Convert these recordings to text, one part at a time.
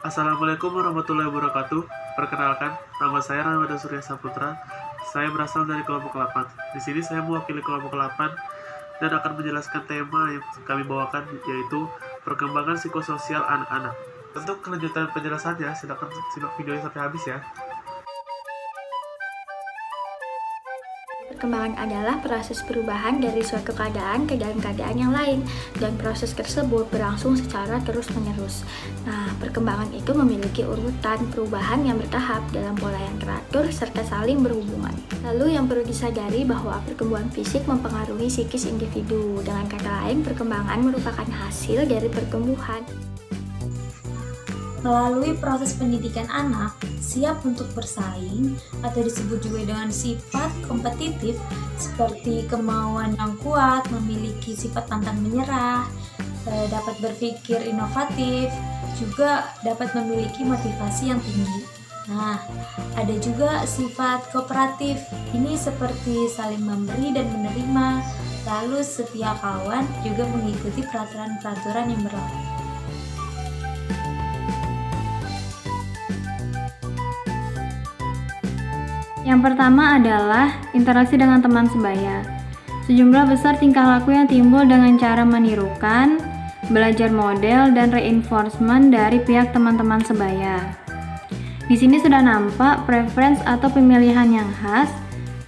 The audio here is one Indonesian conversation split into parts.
Assalamualaikum warahmatullahi wabarakatuh. Perkenalkan, nama saya Ramadhan Surya Saputra. Saya berasal dari kelompok 8. Di sini saya mewakili kelompok 8 dan akan menjelaskan tema yang kami bawakan, yaitu perkembangan psikososial anak-anak. Untuk kelanjutan penjelasannya, silakan simak videonya sampai habis ya. Perkembangan adalah proses perubahan dari suatu keadaan ke dalam keadaan yang lain, dan proses tersebut berlangsung secara terus-menerus. Nah, perkembangan itu memiliki urutan perubahan yang bertahap dalam pola yang teratur serta saling berhubungan. Lalu yang perlu disadari bahwa perkembangan fisik mempengaruhi psikis individu. Dengan kata lain, perkembangan merupakan hasil dari pertumbuhan. Melalui proses pendidikan anak, siap untuk bersaing atau disebut juga dengan sifat kompetitif seperti kemauan yang kuat, memiliki sifat pantang menyerah, dapat berpikir inovatif, juga dapat memiliki motivasi yang tinggi. Nah, ada juga sifat kooperatif, ini seperti saling memberi dan menerima, lalu setia kawan juga mengikuti peraturan-peraturan yang berlaku. Yang pertama adalah interaksi dengan teman sebaya. Sejumlah besar tingkah laku yang timbul dengan cara menirukan, belajar model, dan reinforcement dari pihak teman-teman sebaya. Di sini sudah nampak preference atau pemilihan yang khas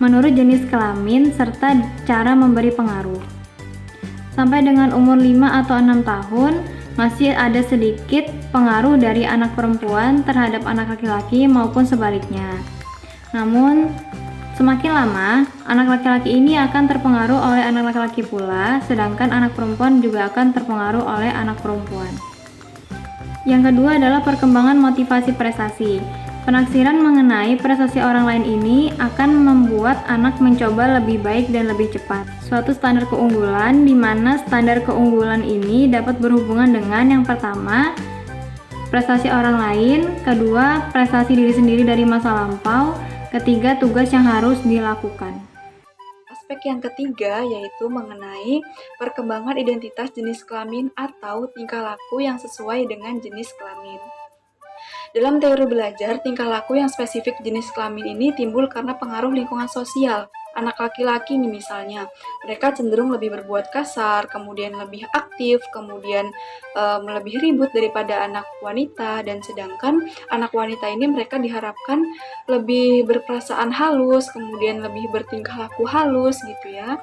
menurut jenis kelamin serta cara memberi pengaruh. Sampai dengan umur 5 atau 6 tahun, masih ada sedikit pengaruh dari anak perempuan terhadap anak laki-laki maupun sebaliknya. Namun, semakin lama, anak laki-laki ini akan terpengaruh oleh anak laki-laki pula, sedangkan anak perempuan juga akan terpengaruh oleh anak perempuan. Yang kedua adalah perkembangan motivasi prestasi. Penaksiran mengenai prestasi orang lain ini akan membuat anak mencoba lebih baik dan lebih cepat. Suatu standar keunggulan di mana standar keunggulan ini dapat berhubungan dengan yang pertama, prestasi orang lain, kedua, prestasi diri sendiri dari masa lampau, ketiga, tugas yang harus dilakukan. Aspek yang ketiga yaitu mengenai perkembangan identitas jenis kelamin atau tingkah laku yang sesuai dengan jenis kelamin. Dalam teori belajar, tingkah laku yang spesifik jenis kelamin ini timbul karena pengaruh lingkungan sosial. Anak laki-laki nih misalnya, mereka cenderung lebih berbuat kasar, kemudian lebih aktif, kemudian lebih ribut daripada anak wanita, dan sedangkan anak wanita ini mereka diharapkan lebih berperasaan halus, kemudian lebih bertingkah laku halus gitu ya.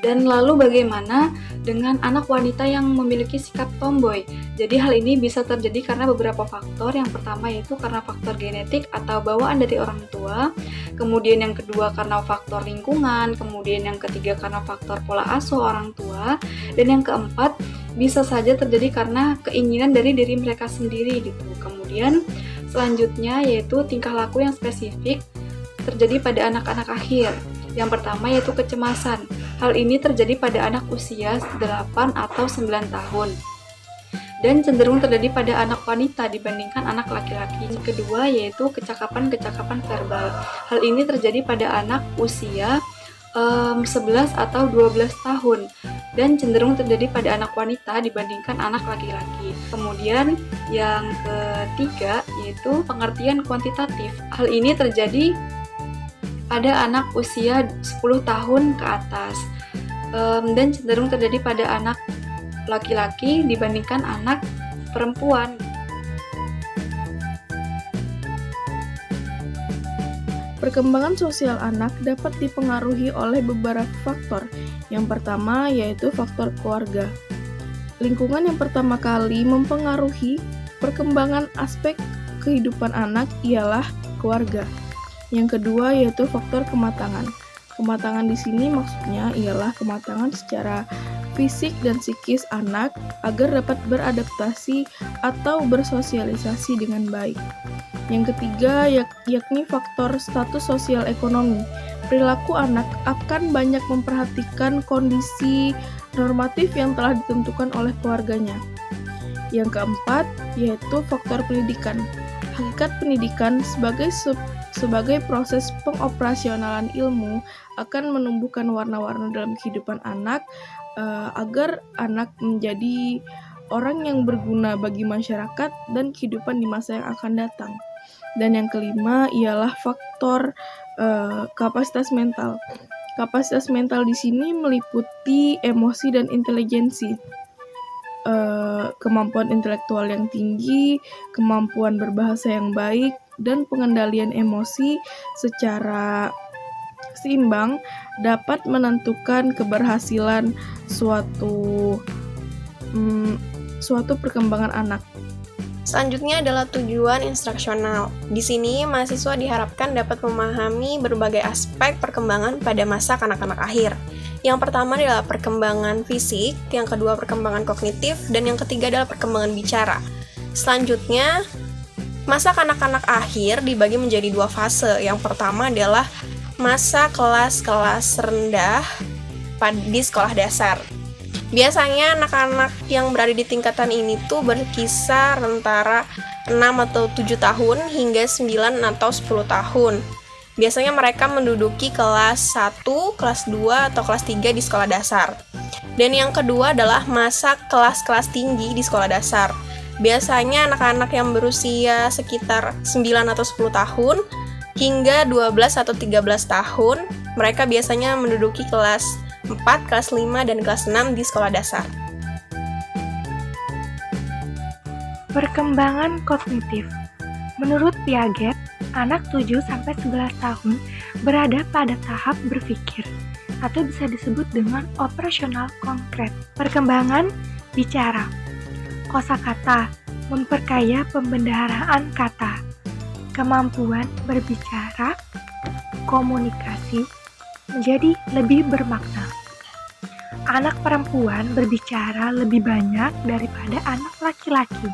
Dan lalu bagaimana dengan anak wanita yang memiliki sikap tomboy? Jadi hal ini bisa terjadi karena beberapa faktor. Yang pertama yaitu karena faktor genetik atau bawaan dari orang tua. Kemudian yang kedua karena faktor lingkungan. Kemudian yang ketiga karena faktor pola asuh orang tua. Dan yang keempat bisa saja terjadi karena keinginan dari diri mereka sendiri gitu. Kemudian selanjutnya yaitu tingkah laku yang spesifik terjadi pada anak-anak akhir. Yang pertama yaitu kecemasan. Hal ini terjadi pada anak usia 8 atau 9 tahun dan cenderung terjadi pada anak wanita dibandingkan anak laki-laki. Yang kedua yaitu kecakapan-kecakapan verbal. Hal ini terjadi pada anak usia 11 atau 12 tahun dan cenderung terjadi pada anak wanita dibandingkan anak laki-laki. Kemudian yang ketiga yaitu pengertian kuantitatif. Hal ini terjadi pada anak usia 10 tahun ke atas dan cenderung terjadi pada anak laki-laki dibandingkan anak perempuan. Perkembangan sosial anak dapat dipengaruhi oleh beberapa faktor. Yang pertama yaitu faktor keluarga. Lingkungan yang pertama kali mempengaruhi perkembangan aspek kehidupan anak ialah keluarga. Yang kedua yaitu faktor kematangan. Kematangan di sini maksudnya ialah kematangan secara fisik dan psikis anak agar dapat beradaptasi atau bersosialisasi dengan baik. Yang ketiga yakni faktor status sosial ekonomi. Perilaku anak akan banyak memperhatikan kondisi normatif yang telah ditentukan oleh keluarganya. Yang keempat yaitu faktor pendidikan. Hakikat pendidikan sebagai proses pengoperasionalan ilmu akan menumbuhkan warna-warna dalam kehidupan anak agar anak menjadi orang yang berguna bagi masyarakat dan kehidupan di masa yang akan datang. Dan yang kelima ialah faktor kapasitas mental. Kapasitas mental di sini meliputi emosi dan inteligensi. Kemampuan intelektual yang tinggi, kemampuan berbahasa yang baik, dan pengendalian emosi secara seimbang dapat menentukan keberhasilan suatu perkembangan anak. Selanjutnya adalah tujuan instruksional. Di sini, mahasiswa diharapkan dapat memahami berbagai aspek perkembangan pada masa kanak-kanak akhir. Yang pertama adalah perkembangan fisik, yang kedua perkembangan kognitif, dan yang ketiga adalah perkembangan bicara. Selanjutnya, masa kanak-kanak akhir dibagi menjadi 2 fase. Yang pertama adalah masa kelas-kelas rendah di sekolah dasar. Biasanya anak-anak yang berada di tingkatan ini tuh berkisar antara 6 atau 7 tahun hingga 9 atau 10 tahun. Biasanya mereka menduduki kelas 1, kelas 2, atau kelas 3 di sekolah dasar. Dan yang kedua adalah masa kelas-kelas tinggi di sekolah dasar. Biasanya anak-anak yang berusia sekitar 9 atau 10 tahun hingga 12 atau 13 tahun, mereka biasanya menduduki kelas 4, kelas 5, dan kelas 6 di sekolah dasar. Perkembangan kognitif. Menurut Piaget, anak 7-11 tahun berada pada tahap berpikir atau bisa disebut dengan operasional konkret. Perkembangan bicara. Kosakata memperkaya pembendaharaan kata. Kemampuan berbicara, komunikasi menjadi lebih bermakna. Anak perempuan berbicara lebih banyak daripada anak laki-laki.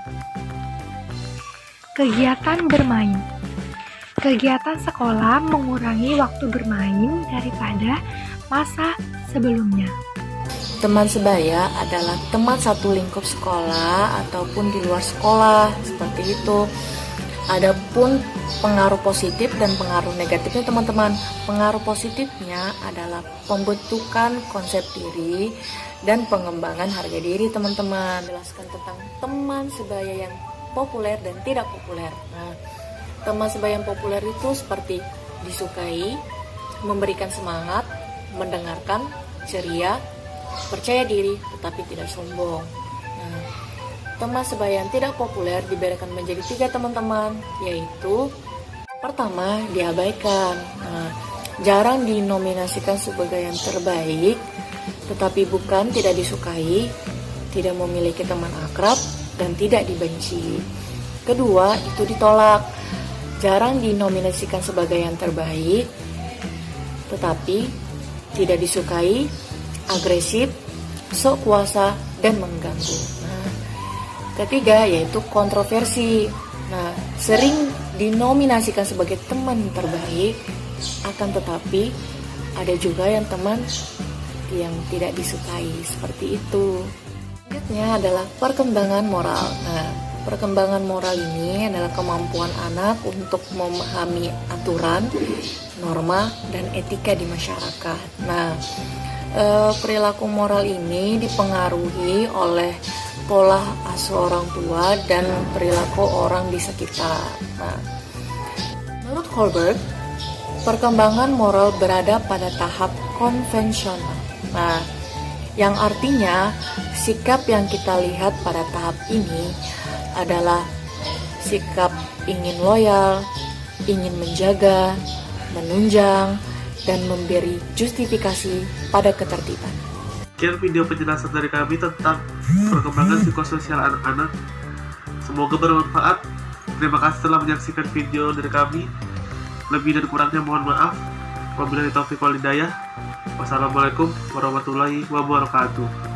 Kegiatan bermain. Kegiatan sekolah mengurangi waktu bermain daripada masa sebelumnya. Teman sebaya adalah teman satu lingkup sekolah ataupun di luar sekolah, seperti itu. Adapun pengaruh positif dan pengaruh negatifnya teman-teman. Pengaruh positifnya adalah pembentukan konsep diri dan pengembangan harga diri teman-teman. Jelaskan tentang teman sebaya yang populer dan tidak populer. Nah, teman sebaya yang populer itu seperti disukai, memberikan semangat, mendengarkan, ceria, percaya diri tetapi tidak sombong. Teman sebaya yang tidak populer diberikan menjadi 3 teman-teman, yaitu pertama, diabaikan. Jarang dinominasikan sebagai yang terbaik, tetapi bukan tidak disukai, tidak memiliki teman akrab, dan tidak dibenci. Kedua, itu ditolak. Jarang dinominasikan sebagai yang terbaik, tetapi tidak disukai, agresif, sok kuasa, dan mengganggu. Ketiga, yaitu kontroversi. Sering dinominasikan sebagai teman terbaik, akan tetapi ada juga yang teman yang tidak disukai, seperti itu. Selanjutnya adalah perkembangan moral. Perkembangan moral ini adalah kemampuan anak untuk memahami aturan, norma, dan etika di masyarakat. Perilaku moral ini dipengaruhi oleh pola asuh orang tua dan perilaku orang di sekitar. Menurut Holberg, perkembangan moral berada pada tahap konvensional. Yang artinya sikap yang kita lihat pada tahap ini adalah sikap ingin loyal, ingin menjaga, menunjang, dan memberi justifikasi pada ketertiban. Sekian video penjelasan dari kami tentang perkembangan psikososial anak-anak. Semoga bermanfaat. Terima kasih telah menyaksikan video dari kami. Lebih dan kurangnya mohon maaf. Wabillahi taufiq wal hidayah. Wassalamualaikum warahmatullahi wabarakatuh.